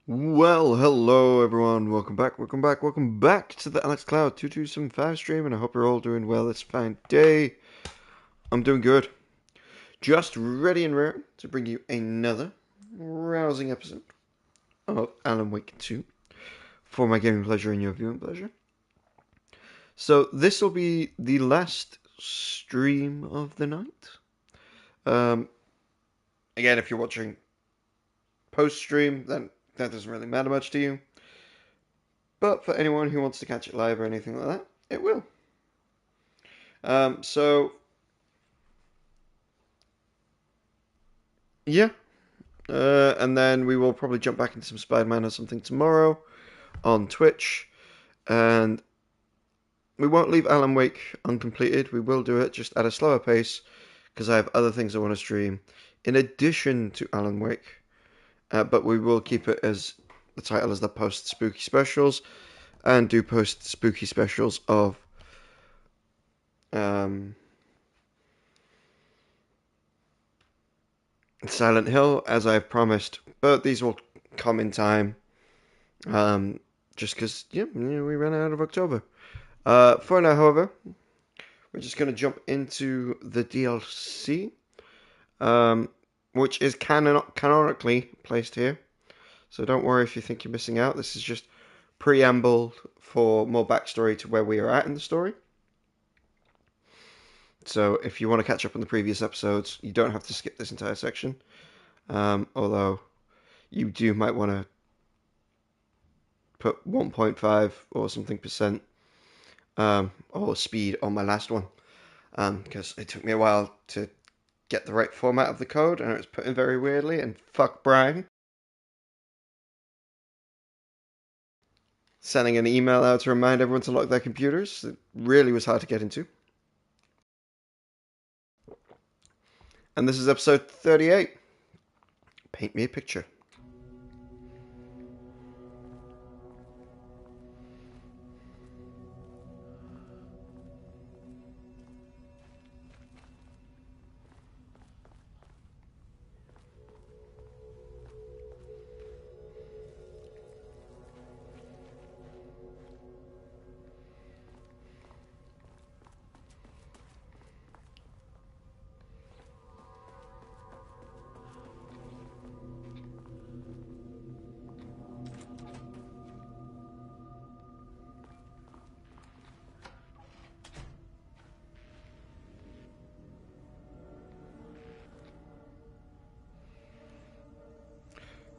Well, hello everyone. Welcome back to the AlexCloud2275 stream, and I hope you're all doing well this fine day. I'm doing good. Just ready and rare to bring you another rousing episode of Alan Wake 2 for my gaming pleasure and your viewing pleasure. So this will be the last stream of the night. Again, if you're watching post-stream, then that doesn't really matter much to you. But for anyone who wants to catch it live or anything like that, it will. So yeah, and then we will probably jump back into some Spider-Man or something tomorrow on Twitch, and we won't leave Alan Wake uncompleted. We will do it just at a slower pace because I have other things I want to stream in addition to Alan Wake. But we will keep it as the title as the post spooky specials, and do post spooky specials of Silent Hill, as I've promised, but these will come in time, just because, we ran out of October. For now, however, we're just going to jump into the DLC, which is canonically placed here, so don't worry if you think you're missing out. This is just preamble for more backstory to where we are at in the story. So if you want to catch up on the previous episodes, you don't have to skip this entire section. Although you might want to put 1.5 or something percent or speed on my last one, because it took me a while to get the right format of the code, and it was put in very weirdly, and fuck Brian. Sending an email out to remind everyone to lock their computers, it really was hard to get into. And this is episode 38. Paint me a picture.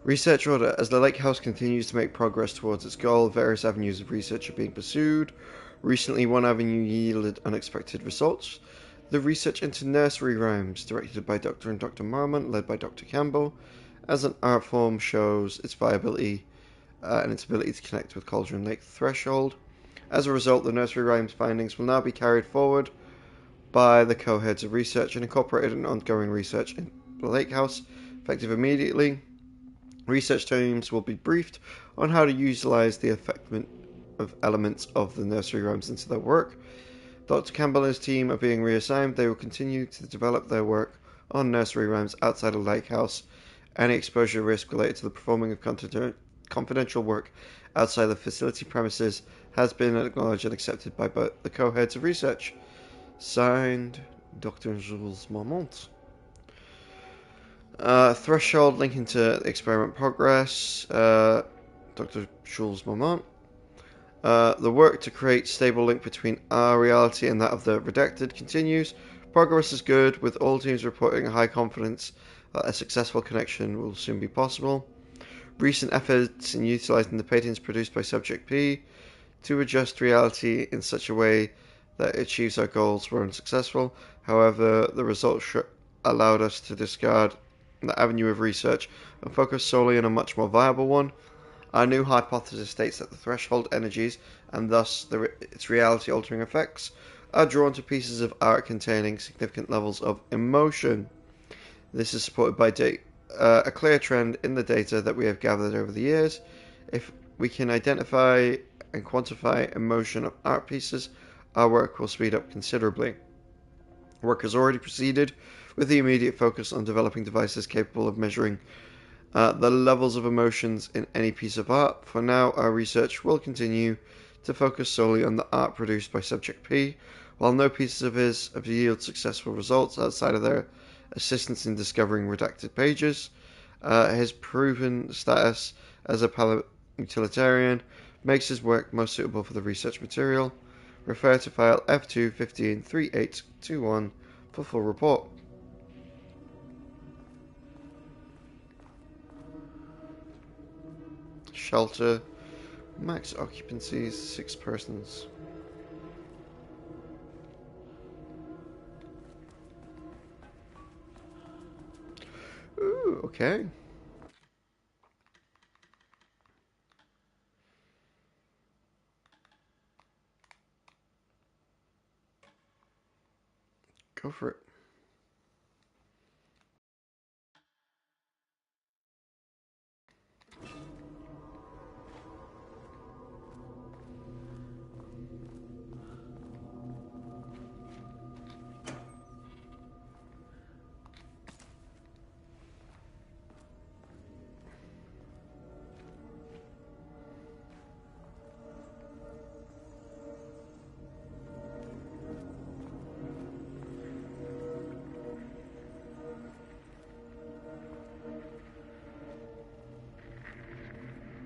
Research order. As the Lake House continues to make progress towards its goal, various avenues of research are being pursued. Recently, one avenue yielded unexpected results. The research into nursery rhymes, directed by Dr. and Dr. Marmont, led by Dr. Campbell, as an art form shows its viability and its ability to connect with Cauldron Lake Threshold. As a result, the nursery rhymes findings will now be carried forward by the co-heads of research and incorporated in ongoing research in the Lake House, effective immediately. Research teams will be briefed on how to utilize the effectiveness of elements of the nursery rhymes into their work. Dr. Campbell and his team are being reassigned. They will continue to develop their work on nursery rhymes outside of Lake House. Any exposure risk related to the performing of confidential work outside the facility premises has been acknowledged and accepted by both the co-heads of research. Signed, Dr. Jules Marmont. Threshold linking to experiment progress. Dr. Jules Marmont. The work to create stable link between our reality and that of the redacted continues. Progress is good, with all teams reporting a high confidence that a successful connection will soon be possible. Recent efforts in utilizing the patents produced by Subject P to adjust reality in such a way that it achieves our goals were unsuccessful. However, the results allowed us to discard the avenue of research and focus solely on a much more viable one. Our new hypothesis states that the threshold energies, and thus its reality-altering effects, are drawn to pieces of art containing significant levels of emotion. This is supported by a clear trend in the data that we have gathered over the years. If we can identify and quantify emotion of art pieces, our work will speed up considerably. Work has already proceeded with the immediate focus on developing devices capable of measuring The levels of emotions in any piece of art. For now, our research will continue to focus solely on the art produced by Subject P, while no pieces of his have yielded successful results outside of their assistance in discovering redacted pages. His proven status as a utilitarian makes his work most suitable for the research material. Refer to file F2-153821 for full report. Shelter. Max occupancy is 6 persons. Ooh, okay. Go for it.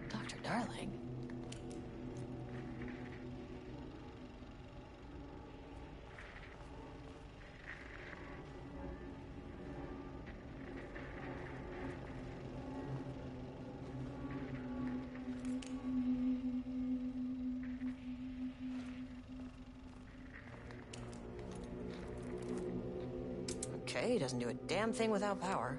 Dr. Darling. Okay, he doesn't do a damn thing without power.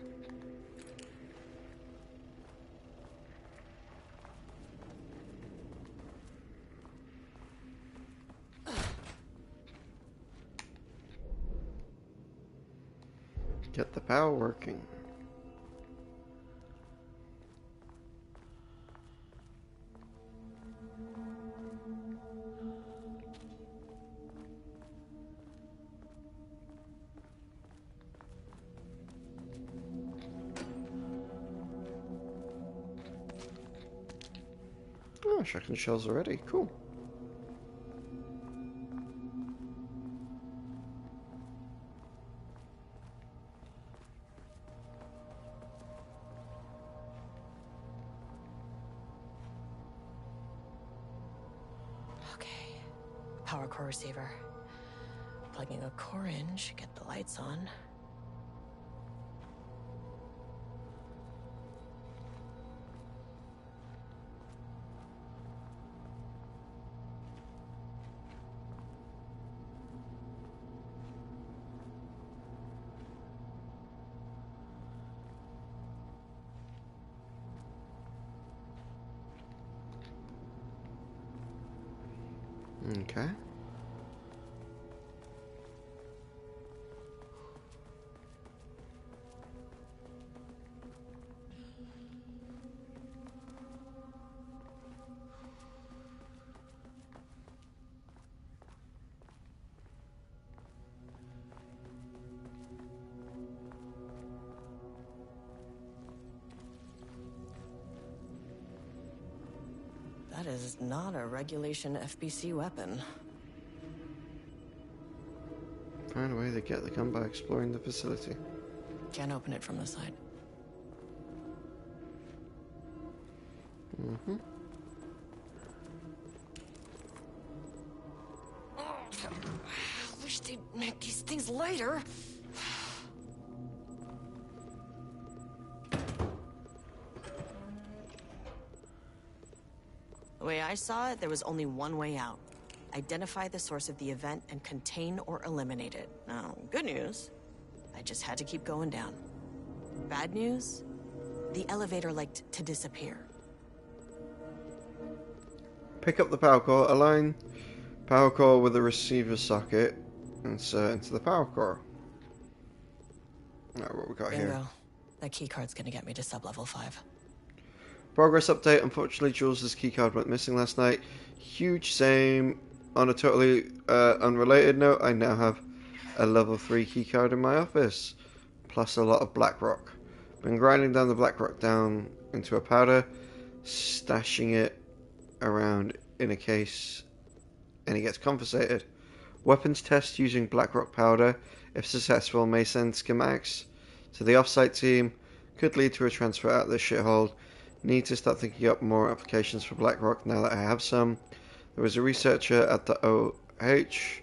Get the power working. Oh, shotgun shells already. Cool. Okay. Power core receiver. Plugging a core in should get the lights on. Okay. That is not a regulation FBC weapon. Find a way to get the gun by exploring the facility. Can't open it from the side. Mm-hmm. Wish they'd make these things lighter. The way I saw it, there was only one way out. Identify the source of the event and contain or eliminate it. Now, good news, I just had to keep going down. Bad news, the elevator liked to disappear. Pick up the power core, align power core with the receiver socket, insert into the power core. Alright, what we got here? Bingo. That keycard's gonna get me to sub-level 5. Progress update. Unfortunately, Jules' keycard went missing last night. Huge shame. On a totally unrelated note, I now have a level 3 keycard in my office, plus a lot of black rock, When grinding down the black rock down into a powder, stashing it around in a case, and it gets confiscated. Weapons test using black rock powder, if successful, may send schematics to the offsite team, could lead to a transfer out of this shithole. Need to start thinking up more applications for black rock now that I have some. There was a researcher at the OH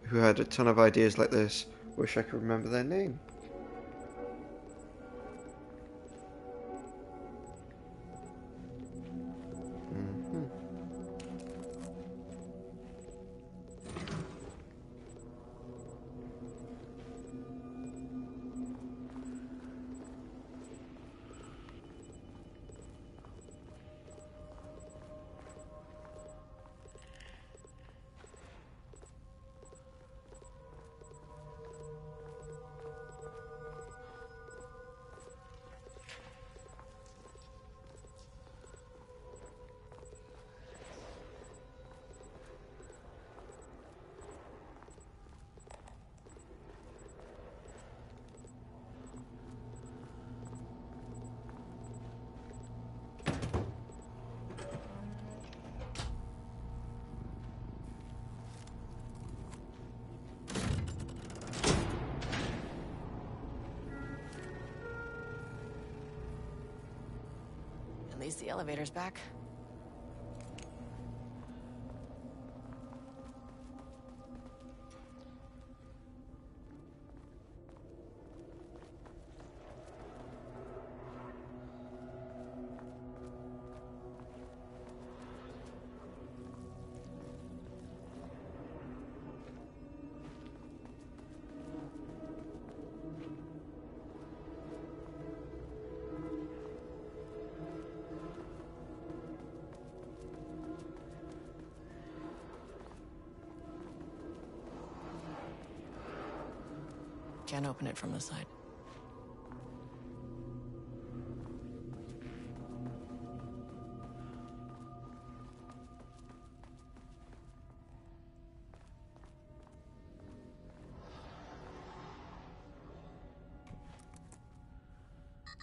who had a ton of ideas like this. Wish I could remember their name. At least the elevator's back. Can't open it from the side.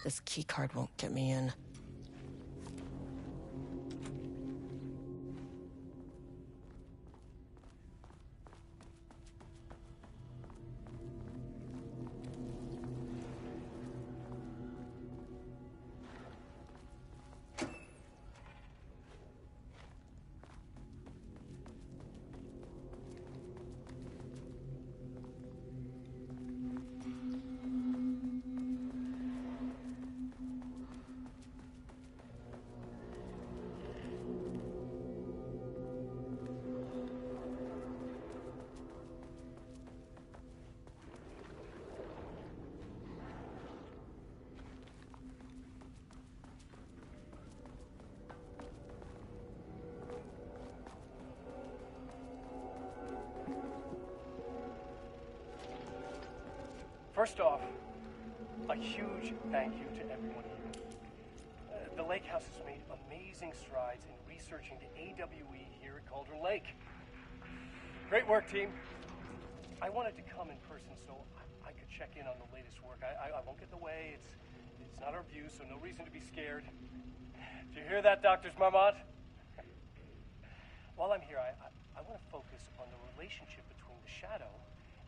This keycard won't get me in. First off, a huge thank you to everyone here. The Lake House has made amazing strides in researching the AWE here at Cauldron Lake. Great work, team. I wanted to come in person so I could check in on the latest work. I won't get in the way. It's not our view, so no reason to be scared. Do you hear that, Dr. Marmot? While I'm here, I want to focus on the relationship between the shadow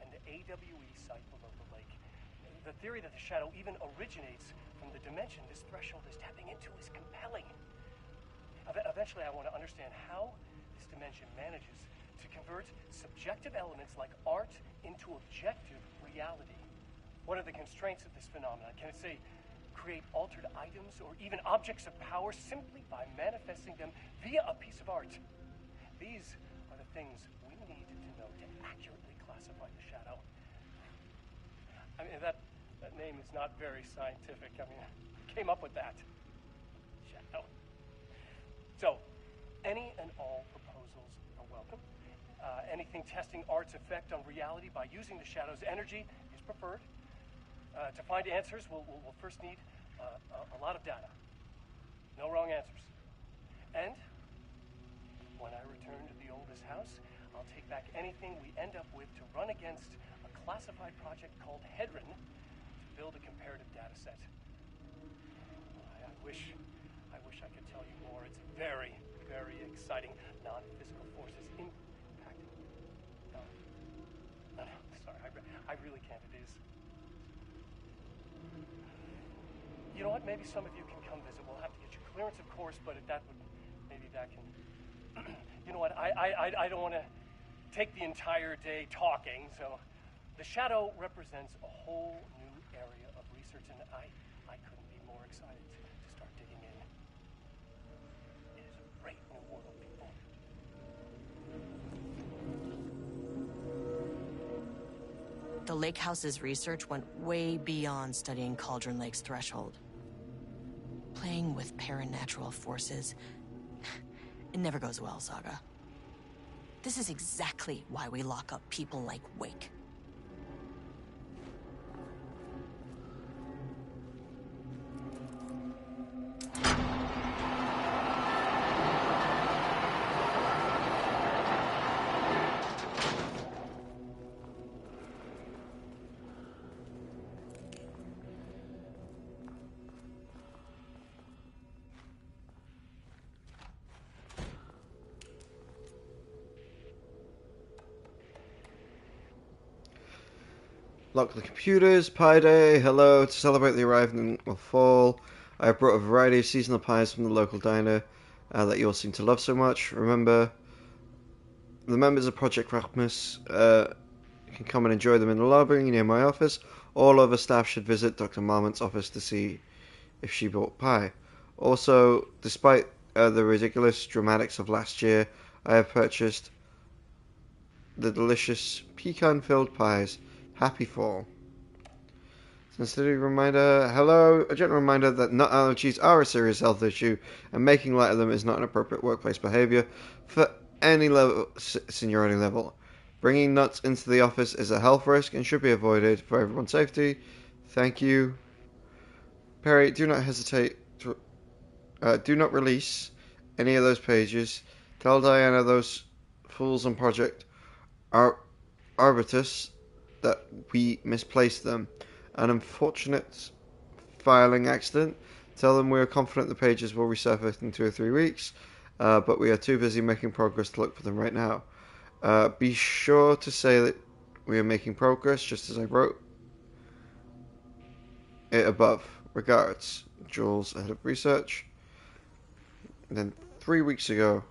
and the AWE site below the lake. The theory that the shadow even originates from the dimension this threshold is tapping into is compelling. Eventually, I want to understand how this dimension manages to convert subjective elements like art into objective reality. What are the constraints of this phenomenon? Can it, say, create altered items or even objects of power simply by manifesting them via a piece of art? These are the things we need to know to accurately classify the shadow. I mean, that name is not very scientific. I mean, who came up with that? Shadow. So, any and all proposals are welcome. Anything testing art's effect on reality by using the shadow's energy is preferred. To find answers, we'll first need a lot of data. No wrong answers. And when I return to the oldest house, I'll take back anything we end up with to run against a classified project called Hedron to build a comparative data set. wish I could tell you more. It's very, very exciting. Non-physical forces impacting. No, sorry, I really can't. It is. You know what? Maybe some of you can come visit. We'll have to get you clearance, of course, but maybe that can. You know what? I don't want to take the entire day talking. So, the shadow represents a whole new area of research, and I couldn't be more excited to start digging in. It is a great new world, people. The Lake House's research went way beyond studying Cauldron Lake's threshold. Playing with paranatural forces, it never goes well, Saga. This is exactly why we lock up people like Wake. Lock the computers, Pie Day, hello. To celebrate the arrival of fall, I have brought a variety of seasonal pies from the local diner that you all seem to love so much. Remember, the members of Project Rapmus can come and enjoy them in the lobby near my office. All other staff should visit Dr. Marmont's office to see if she bought pie. Also, despite the ridiculous dramatics of last year, I have purchased the delicious pecan-filled pies. Happy fall. Sensitivity reminder. Hello. A gentle reminder that nut allergies are a serious health issue, and making light of them is not an appropriate workplace behavior for any level, seniority level. Bringing nuts into the office is a health risk and should be avoided for everyone's safety. Thank you. Perry, do not hesitate to... do not release any of those pages. Tell Diana those fools on Project Arbitus that we misplaced them. An unfortunate filing accident. Tell them we are confident the pages will resurface in 2 or 3 weeks, but we are too busy making progress to look for them right now. Be sure to say that we are making progress, just as I wrote it above. Regards, Jules, head of research. And then 3 weeks ago,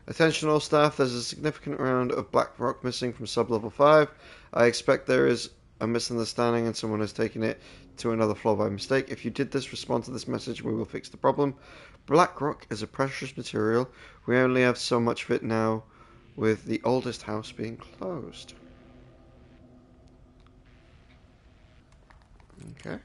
attention all staff, there's a significant round of black rock missing from sub-level 5. I expect there is a misunderstanding and someone has taken it to another floor by mistake. If you did this, respond to this message and we will fix the problem. Black rock is a precious material. We only have so much of it now, with the oldest house being closed. Okay.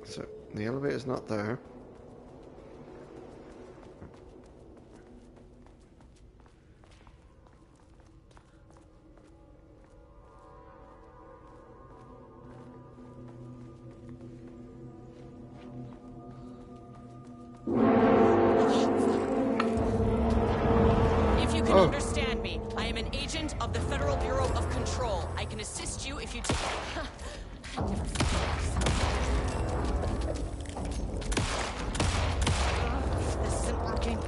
So, the elevator's not there. If you can understand me, I am an agent of the Federal Bureau of Control. I can assist you if you take... This isn't working.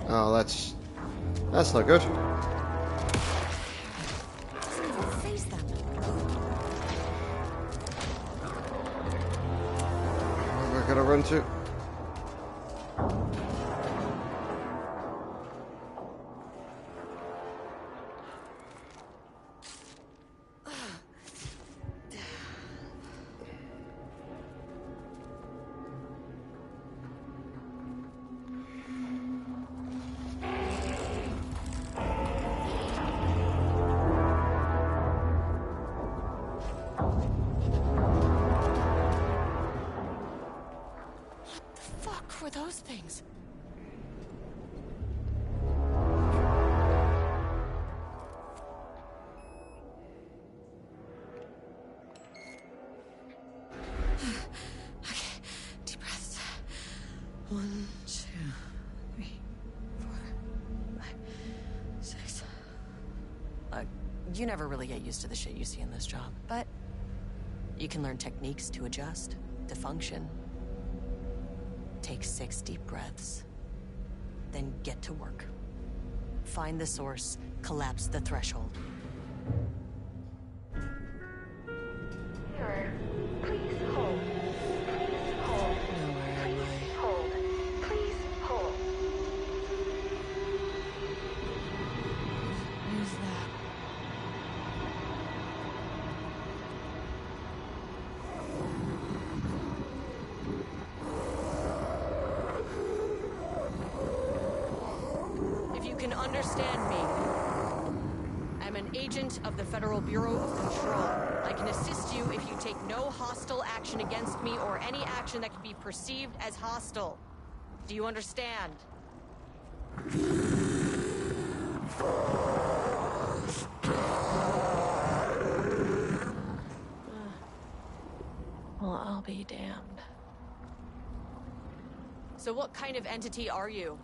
Oh, that's not good. Face them. Where am I gonna run to? those things? Okay, deep breaths. 1, 2, 3, 4, 5, 6. Look, you never really get used to the shit you see in this job, but you can learn techniques to adjust, to function. Take 6 deep breaths, then get to work. Find the source, collapse the threshold. Sir, please hold. Please hold. Now where am Please I? hold. Please hold. Who's that? If you can understand me, I'm an agent of the Federal Bureau of Control. I can assist you if you take no hostile action against me or any action that can be perceived as hostile. Do you understand? Well, I'll be damned. So what kind of entity are you?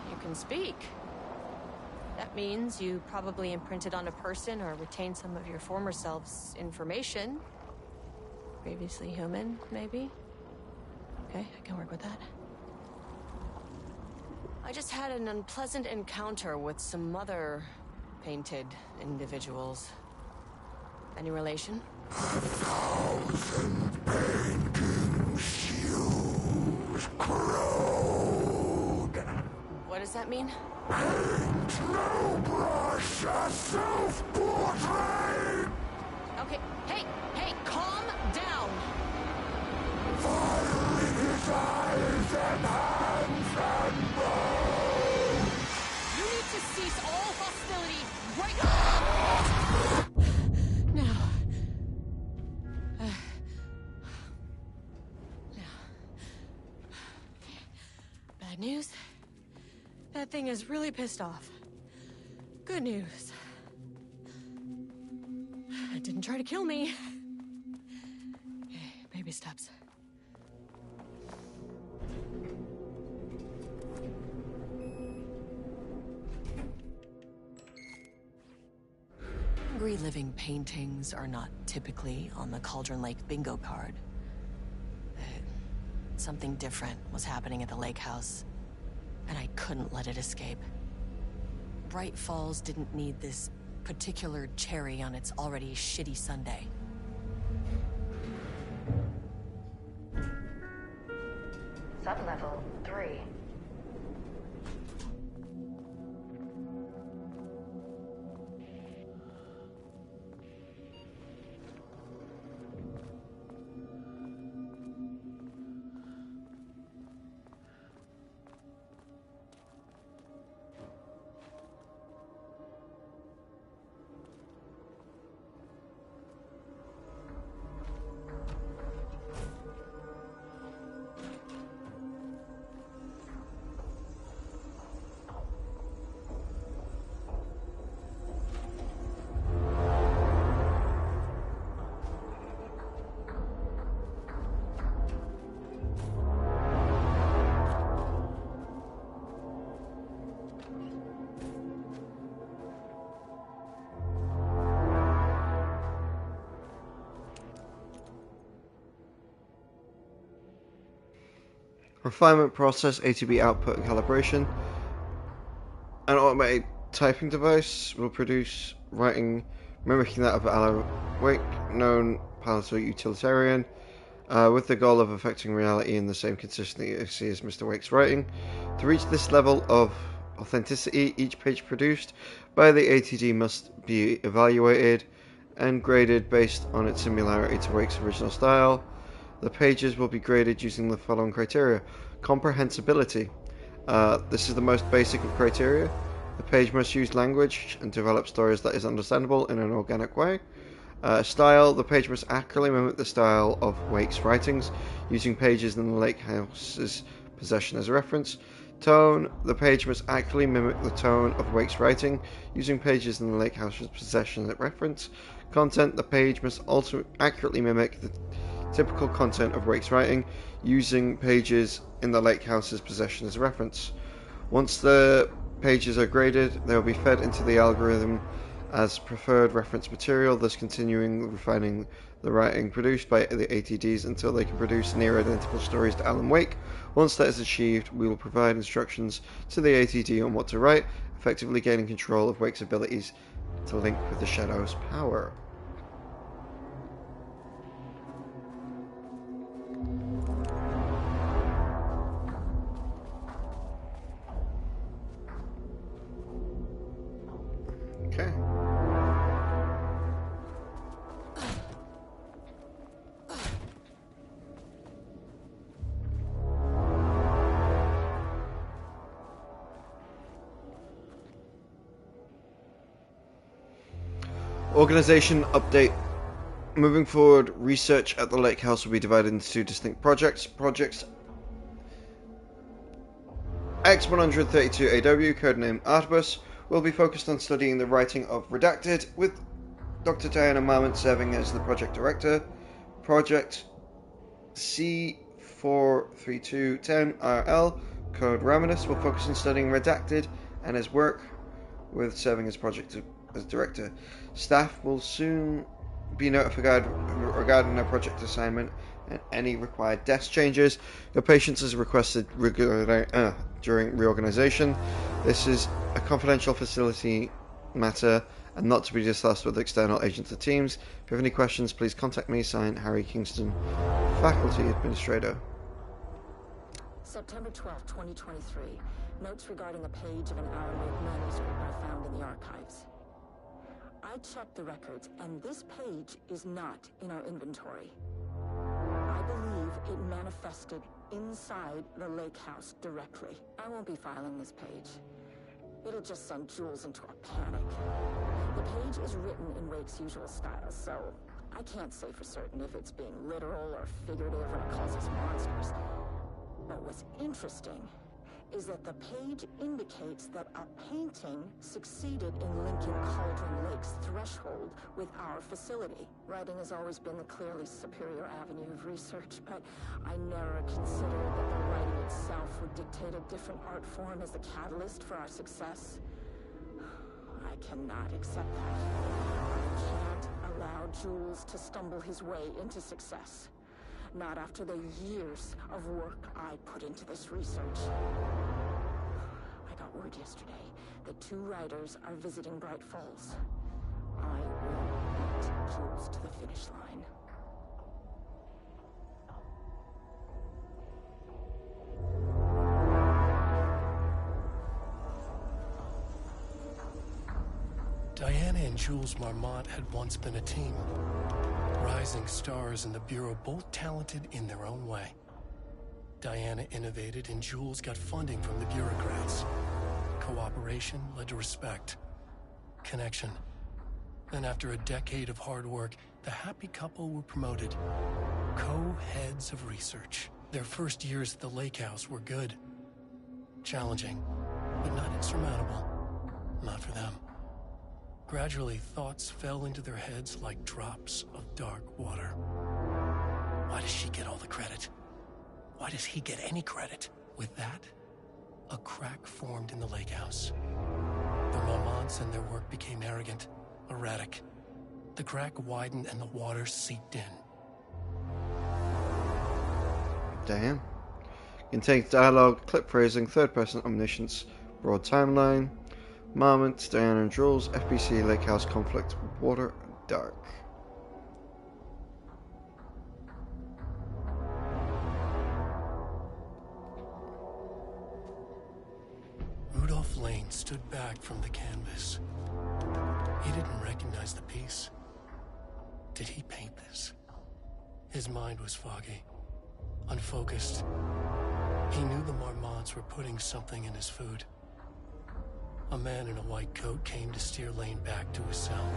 You can speak. That means you probably imprinted on a person or retained some of your former self's information. Previously human, maybe? Okay, I can work with that. I just had an unpleasant encounter with some other painted individuals. Any relation? 1,000 painting shoes corrode. What does that mean? Paint no brush, a self-portrait. Okay, hey, calm down! Fire in his eyes and hands and bones. You need to cease all hostility right now. Now. Bad news? That thing is really pissed off. Good news. It didn't try to kill me. Okay, baby steps. Reliving paintings are not typically on the Cauldron Lake bingo card. Something different was happening at the lake house, and I couldn't let it escape. Bright Falls didn't need this particular cherry on its already shitty sundae. Sublevel 3. Refinement process, ATB output and calibration. An automated typing device will produce writing mimicking that of Alan Wake, known palatable utilitarian, with the goal of affecting reality in the same consistency as Mr. Wake's writing. To reach this level of authenticity, each page produced by the ATD must be evaluated and graded based on its similarity to Wake's original style. The pages will be graded using the following criteria: comprehensibility, This is the most basic of criteria. The page must use language and develop stories that is understandable in an organic way. Style, the page must accurately mimic the style of Wake's writings, using pages in the Lake House's possession as a reference. Tone, the page must accurately mimic the tone of Wake's writing, using pages in the Lake House's possession as a reference. Content, the page must also accurately mimic the typical content of Wake's writing, using pages in the Lake House's possession as a reference. Once the pages are graded, they will be fed into the algorithm as preferred reference material, thus continuing refining the writing produced by the ATDs until they can produce near identical stories to Alan Wake. Once that is achieved, we will provide instructions to the ATD on what to write, effectively gaining control of Wake's abilities to link with the Shadow's power. Okay. Organization update. Moving forward, research at the Lake House will be divided into two distinct projects. Projects X-132AW, codename Artibus, will be focused on studying the writing of Redacted, with Dr. Diana Marmont serving as the project director. Project C43210RL, code Raminus, will focus on studying Redacted and his work with serving as project as director. Staff will soon be notified regarding their project assignment and any required desk changes. Your patience is requested during reorganization. This is a confidential facility matter and not to be discussed with external agents or teams. If you have any questions, please contact me. Signed, Harry Kingston, Faculty Administrator. September 12, 2023. Notes regarding a page of an Alan Wake manuscript I found in the archives. I checked the records, and this page is not in our inventory. I believe it manifested inside the Lake House directly. I won't be filing this page. It'll just send Jules into a panic. The page is written in Wake's usual style, so I can't say for certain if it's being literal or figurative or it causes monsters. But what's interesting is that the page indicates that a painting succeeded in linking Cauldron Lake's threshold with our facility. Writing has always been the clearly superior avenue of research, but I never considered that the writing itself would dictate a different art form as the catalyst for our success. I cannot accept that. I can't allow Jules to stumble his way into success. Not after the years of work I put into this research. I got word yesterday that 2 writers are visiting Bright Falls. I will beat Jules to the finish line. Diana and Jules Marmont had once been a team. Rising stars in the Bureau, both talented in their own way. Diana innovated and Jules got funding from the bureaucrats. Cooperation led to respect, connection. Then after a decade of hard work, the happy couple were promoted. Co-heads of research. Their first years at the Lake House were good. Challenging, but not insurmountable. Not for them. Gradually, thoughts fell into their heads like drops of dark water. Why does she get all the credit? Why does he get any credit? With that, a crack formed in the Lake House. The Marmonts and their work became arrogant, erratic. The crack widened and the water seeped in. Damn. Contains dialogue, clip phrasing, third-person omniscience, broad timeline. Marmont, Diana and Jules, FBC, Lake House conflict, water, dark. Rudolph Lane stood back from the canvas. He didn't recognize the piece. Did he paint this? His mind was foggy, unfocused. He knew the Marmots were putting something in his food. A man in a white coat came to steer Lane back to his cell.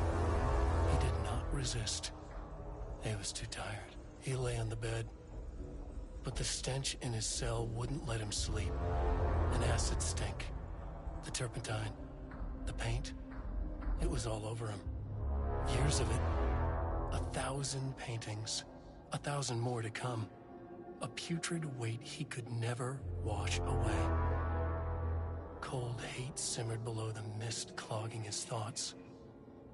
He did not resist. He was too tired. He lay on the bed, but the stench in his cell wouldn't let him sleep. An acid stink. The turpentine. The paint. It was all over him. Years of it. 1,000 paintings. 1,000 more to come. A putrid weight he could never wash away. Cold hate simmered below the mist clogging his thoughts.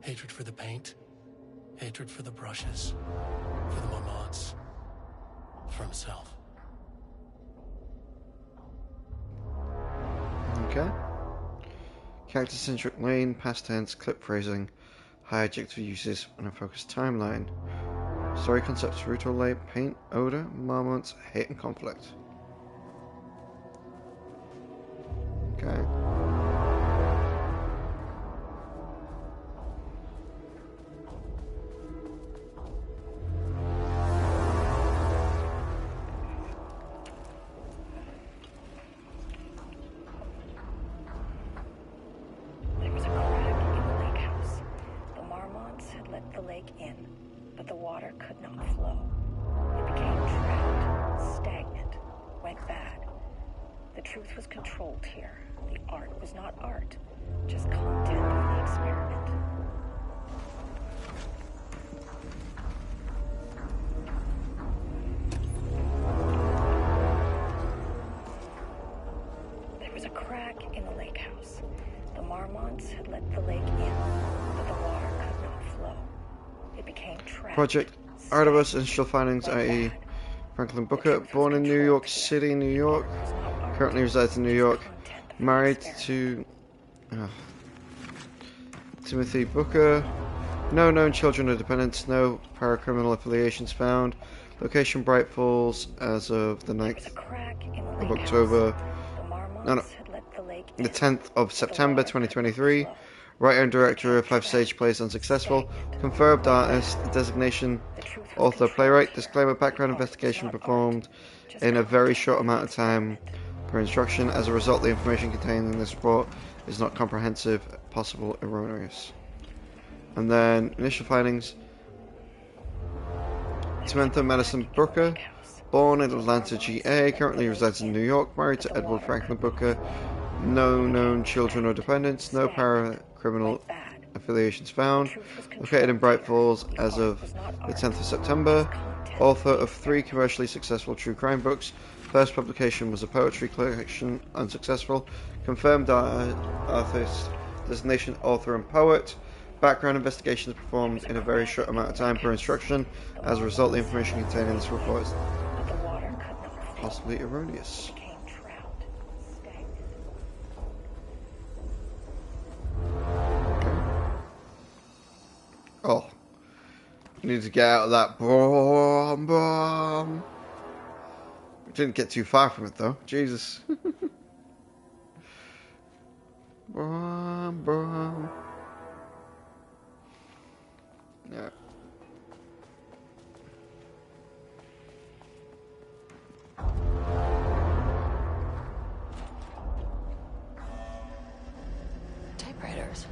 Hatred for the paint. Hatred for the brushes. For the Marmots. For himself. Okay. Character-centric Lane, past tense, clip phrasing, high adjective uses, and a focused timeline. Story concepts: ritual light, paint, odor, marmots, hate, and conflict. Okay. There was a crack in the lake house. The Marmots had let the lake in, but the water could not flow. It became trapped, stagnant, went bad. The truth was controlled here. The art was not art, just content of the experiment. There was a crack in the lake house. The Marmots had let the lake in, but the water could not flow. It became trapped. Project Artemis Initial Findings, i.e. Franklin Booker, born in New York City, New York, currently resides in New York, married to Timothy Booker, no known children or dependents, no paracriminal affiliations found, location Bright Falls as of the 9th of October, the 10th of September 2023, writer and director of 5-stage plays unsuccessful, confirmed artist, designation, author, playwright, disclaimer, background investigation performed in a very short amount of time per instruction. As a result, the information contained in this report is not comprehensive, possible erroneous. And then, initial findings. Samantha Madison Booker, born in Atlanta, GA, currently resides in New York, married to Edward Franklin Booker, no known children or dependents, no paracriminal affiliations found, located in Bright Falls as of the 10th of September, author of 3 commercially successful true crime books. First publication was a poetry collection, unsuccessful, confirmed artist, designation author and poet, background investigations performed in a very short amount of time per instruction. As a result, the information contained in this report is possibly erroneous. Oh, need to get out of that. Boom. Didn't get too far from it though. Jesus. Boom. Yeah. Typewriters.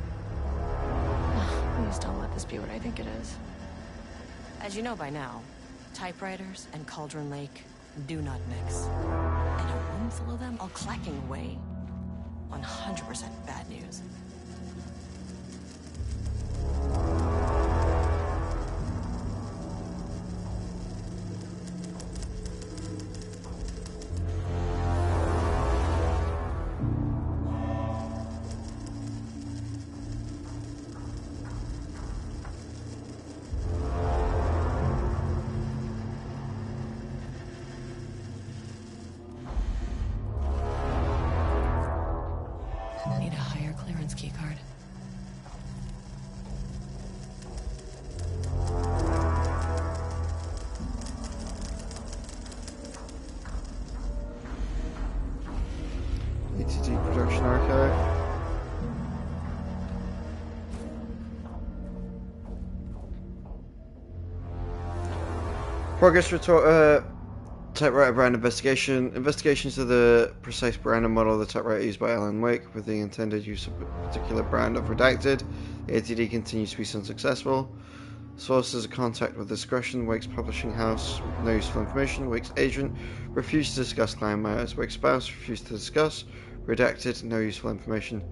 Please don't let this be what I think it is. As you know by now, typewriters and Cauldron Lake do not mix. And a room full of them all clacking away. 100% bad news. Need a higher clearance keycard. ATT Production Archive. Progress Typewriter brand investigation. Investigations of the precise brand and model of the typewriter used by Alan Wake with the intended use of a particular brand of redacted. The ATD continues to be unsuccessful. Sources of contact with discretion. Wake's publishing house, no useful information. Wake's agent refused to discuss client matters. Wake's spouse refused to discuss. Redacted, no useful information.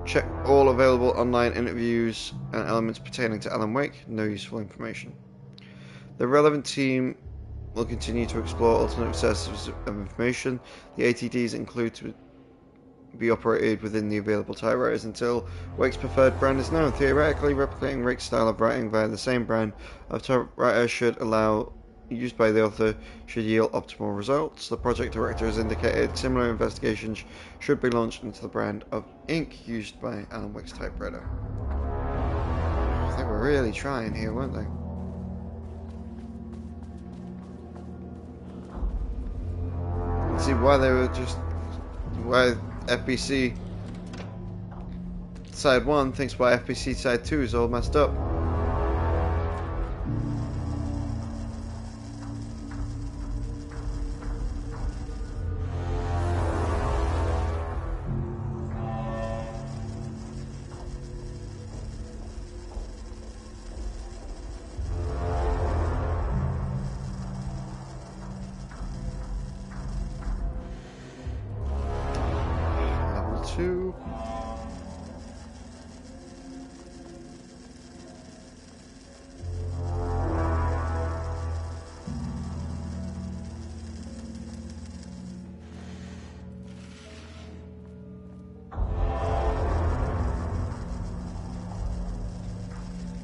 Check all available online interviews and elements pertaining to Alan Wake, no useful information. The relevant team will continue to explore alternative sources of information. The ATDs include to be operated within the available typewriters until Wake's preferred brand is known. Theoretically, replicating Wake's style of writing via the same brand of typewriter should allow used by the author should yield optimal results. The project director has indicated similar investigations should be launched into the brand of ink used by Alan Wake's typewriter. They were really trying here, weren't they? See why they were just why FBC side 1 thinks why FBC side 2 is all messed up. Two.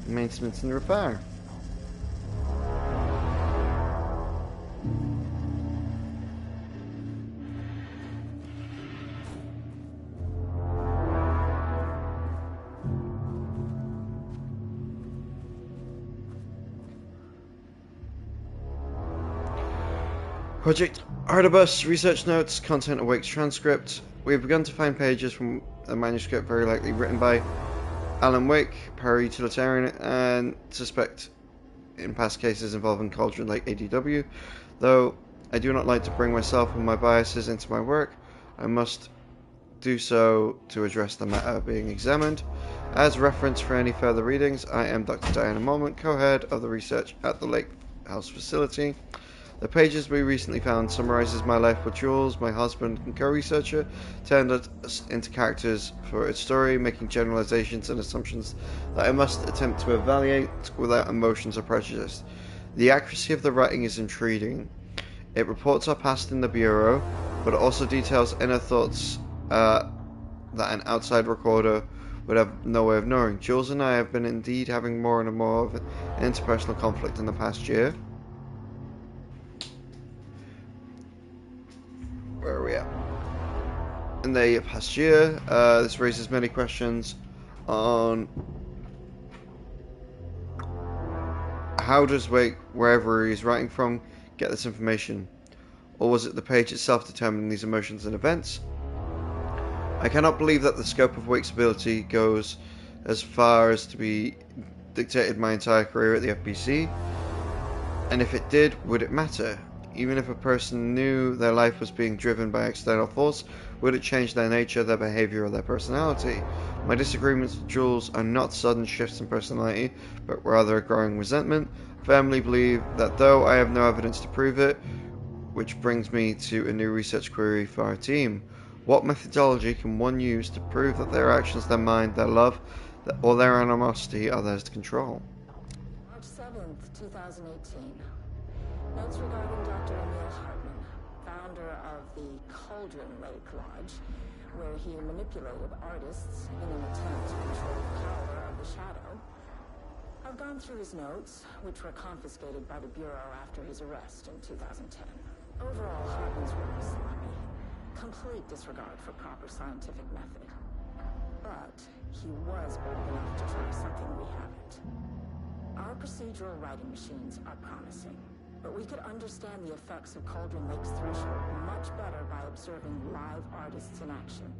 Maintenance and repair. Project Artibus, research notes, content Awake's transcript. We have begun to find pages from a manuscript very likely written by Alan Wake, para-utilitarian, and suspect in past cases involving Cauldron like ADW. Though I do not like to bring myself and my biases into my work, I must do so to address the matter being examined. As reference for any further readings, I am Dr. Diana Moment, co-head of the research at the Lake House facility. The pages we recently found summarizes my life with Jules, my husband and co-researcher, turned us into characters for its story, making generalizations and assumptions that I must attempt to evaluate without emotions or prejudice. The accuracy of the writing is intriguing. It reports our past in the Bureau, but it also details inner thoughts that an outside recorder would have no way of knowing. Jules and I have been indeed having more and more of an interpersonal conflict in the past year. Where are we at? In the past year, this raises many questions on how does Wake, wherever he is writing from, get this information? Or was it the page itself determining these emotions and events? I cannot believe that the scope of Wake's ability goes as far as to be dictated my entire career at the FBC. And if it did, would it matter? Even if a person knew their life was being driven by external force, would it change their nature, their behavior, or their personality? My disagreements with Jules are not sudden shifts in personality, but rather a growing resentment. I firmly believe that though I have no evidence to prove it, which brings me to a new research query for our team. What methodology can one use to prove that their actions, their mind, their love, or their animosity are theirs to control? March 7th, 2018. Notes regarding Dr. Emil Hartman, founder of the Cauldron Lake Lodge, where he manipulated artists in an attempt to control the power of the shadow. I've gone through his notes, which were confiscated by the Bureau after his arrest in 2010. Overall, Hartman's work was sloppy. Complete disregard for proper scientific method. But he was bold enough to try something we haven't. Our procedural writing machines are promising, but we could understand the effects of Cauldron Lake's threshold much better by observing live artists in action.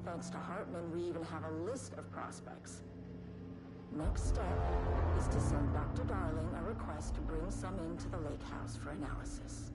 Thanks to Hartman, we even have a list of prospects. Next step is to send Dr. Darling a request to bring some into the lake house for analysis.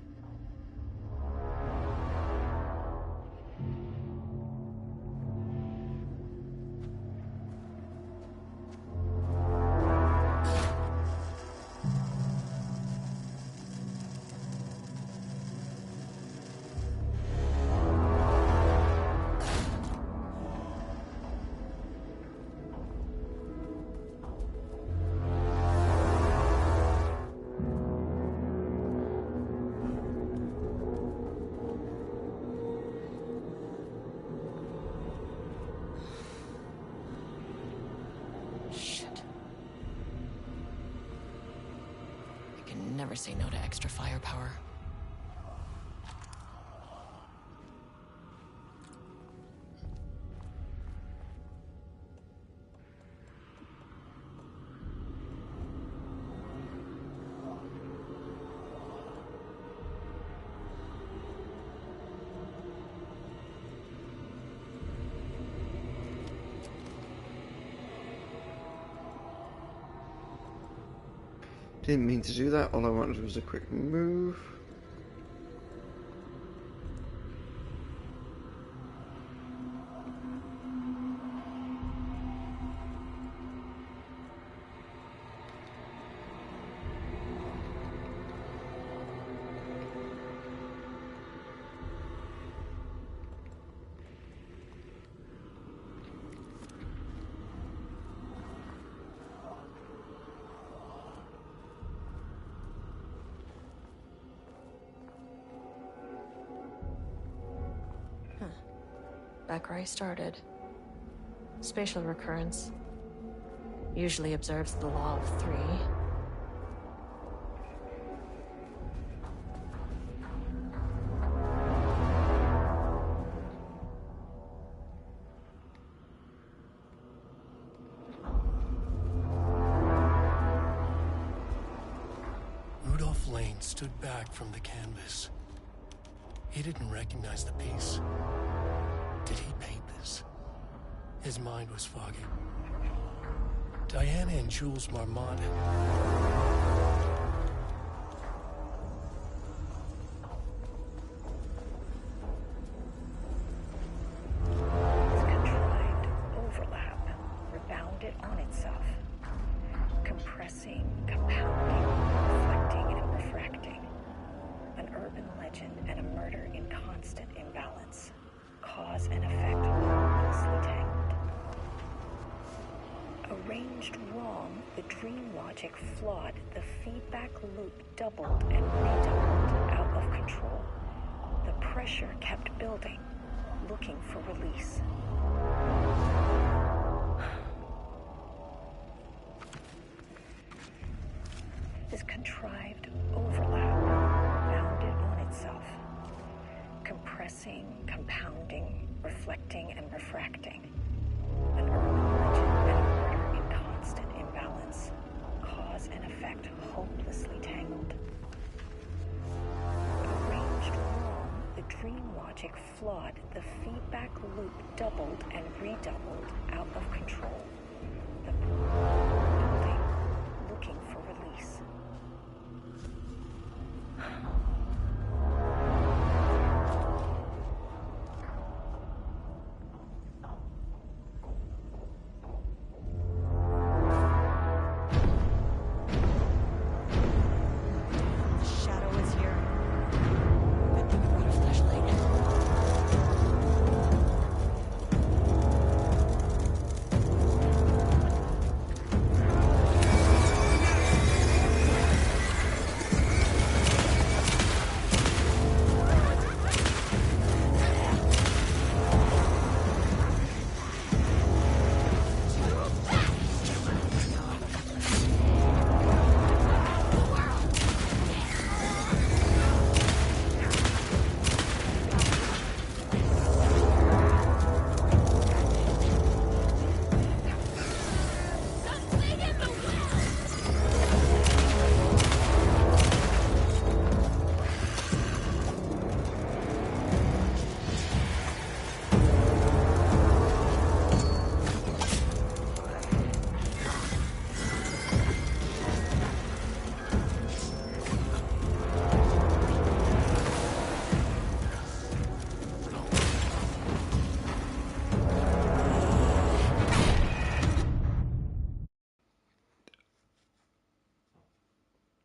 never say no to extra firepower. Didn't mean to do that. All I wanted was a quick move. Back where I started. Spatial recurrence. Usually observes the law of 3. Rudolph Lane stood back from the canvas. He didn't recognize the piece. Did he paint this? His mind was foggy. Diana and Jules Marmont Contrived overlap rebounded on itself, compressing, compounding, reflecting, and refracting. An urban legend and a murder in constant imbalance. Cause and effect hopelessly tangled. Arranged wrong, the dream logic flawed, the feedback loop doubled and redoubled, out of control. The pressure kept building, looking for release. This contrived overlap bounded on itself, compressing, compounding, reflecting, and refracting. An urban legend and a murder in constant imbalance. Cause and effect hopelessly tangled. Arranged wrong, the dream logic flawed, the feedback loop doubled and redoubled, out of control. The building, looking for release.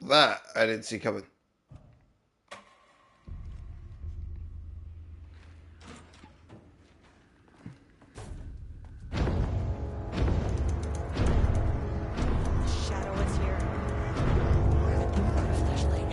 That I didn't see coming. Shadow is here. Good thing we brought a flashlight.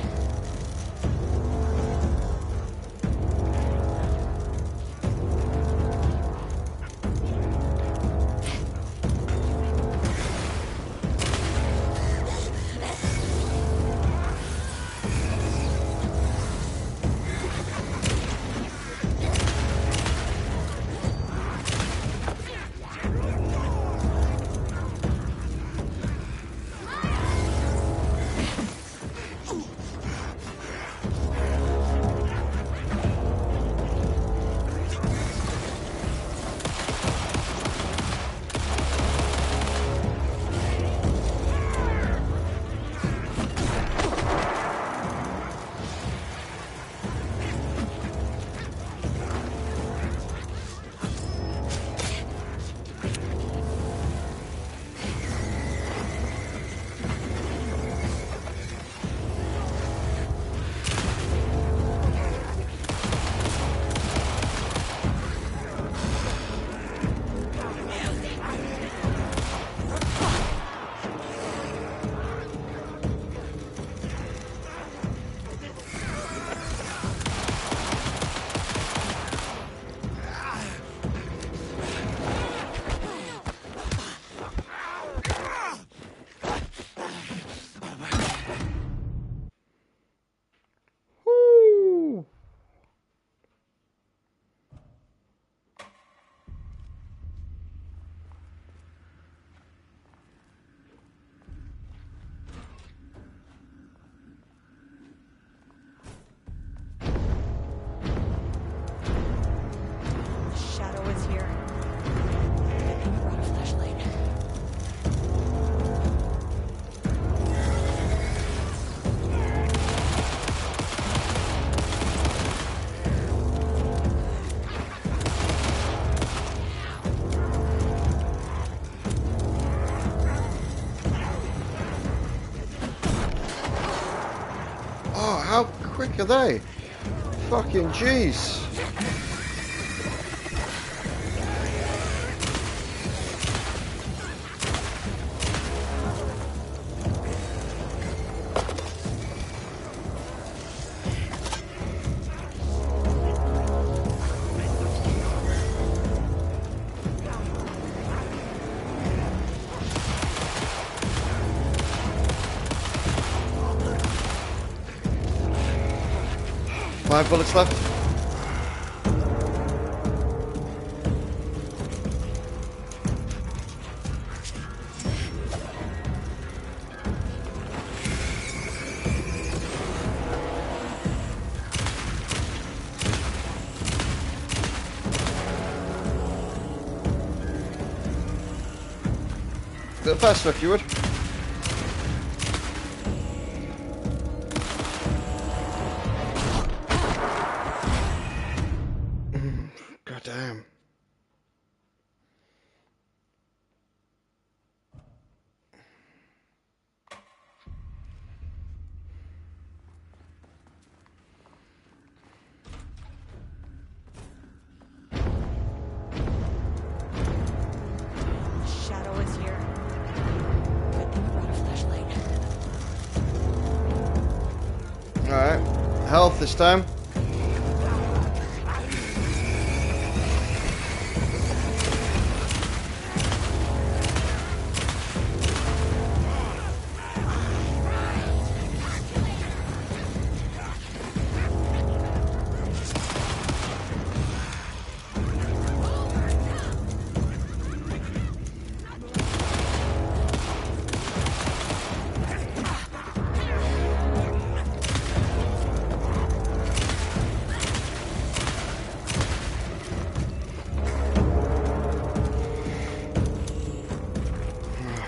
fuck are they? Fucking jeez. Five bullets left. A little faster if you would. God damn. Shadow is here. Good thing I brought a flashlight. Alright. Health this time.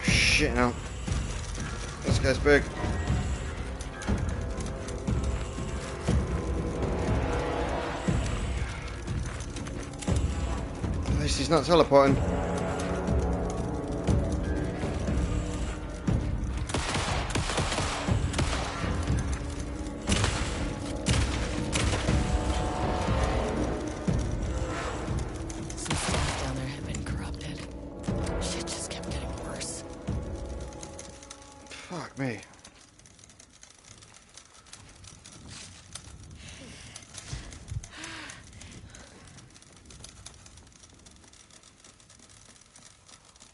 Shit, now. This guy's big. At least he's not teleporting. Some staff down there had been corrupted. Shit just kept getting worse. Fuck me.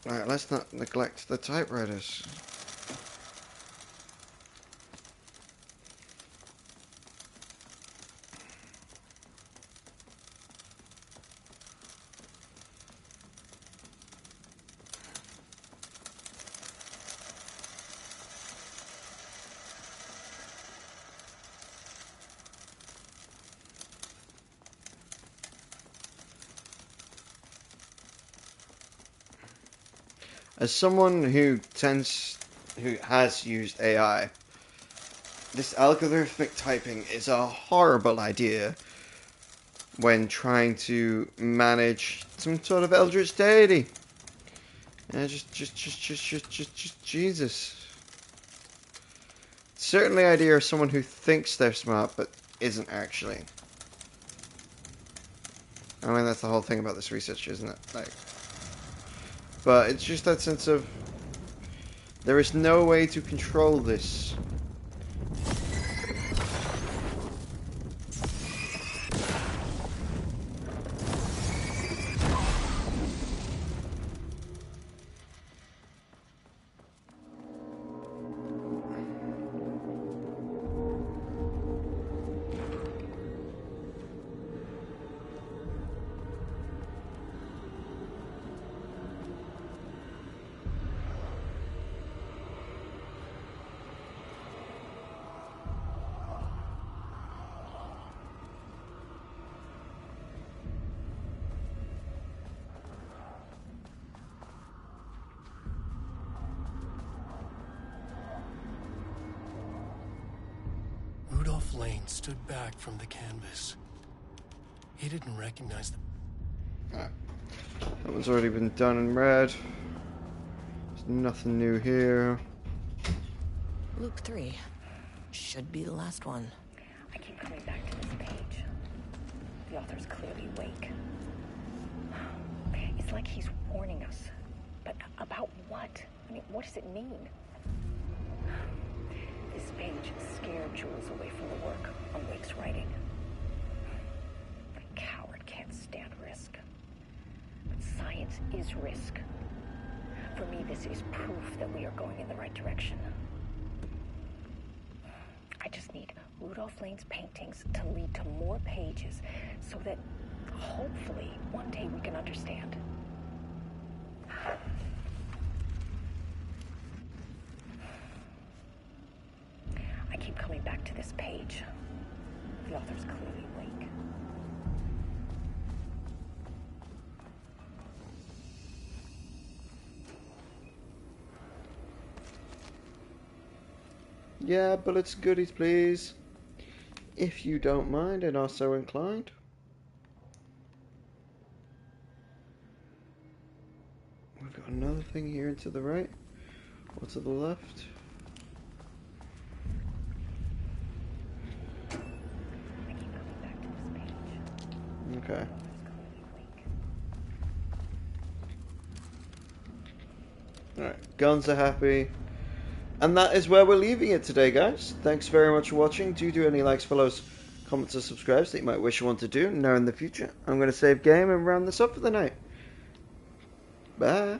Alright, let's not neglect the typewriters. As someone who has used AI, this algorithmic typing is a horrible idea when trying to manage some sort of eldritch deity. Yeah, just Jesus. Certainly the idea of someone who thinks they're smart but isn't actually. I mean, that's the whole thing about this research, isn't it? Like, but it's just that sense of there is no way to control this. Lane stood back from the canvas. He didn't recognize the... Alright. That one's already been done and read. There's nothing new here. Loop 3. Should be the last one. I can keep coming back to this page. The author's clearly awake. It's like he's warning us. But about what? I mean, what does it mean? This page scared Jules away from the work on Wake's writing. The coward can't stand risk. But science is risk. For me, this is proof that we are going in the right direction. I just need Rudolph Lane's paintings to lead to more pages so that hopefully one day we can understand. I keep coming back to this page. The author's clearly awake. Yeah, bullets and goodies, please. If you don't mind and are so inclined. We've got another thing here and to the right. Or to the left. I keep coming back to this page. Okay. Alright, guns are happy. And that is where we're leaving it today, guys. Thanks very much for watching. Do any likes, follows, comments, or subscribes that you might wish you want to do now in the future. I'm going to save game and round this up for the night. Bye.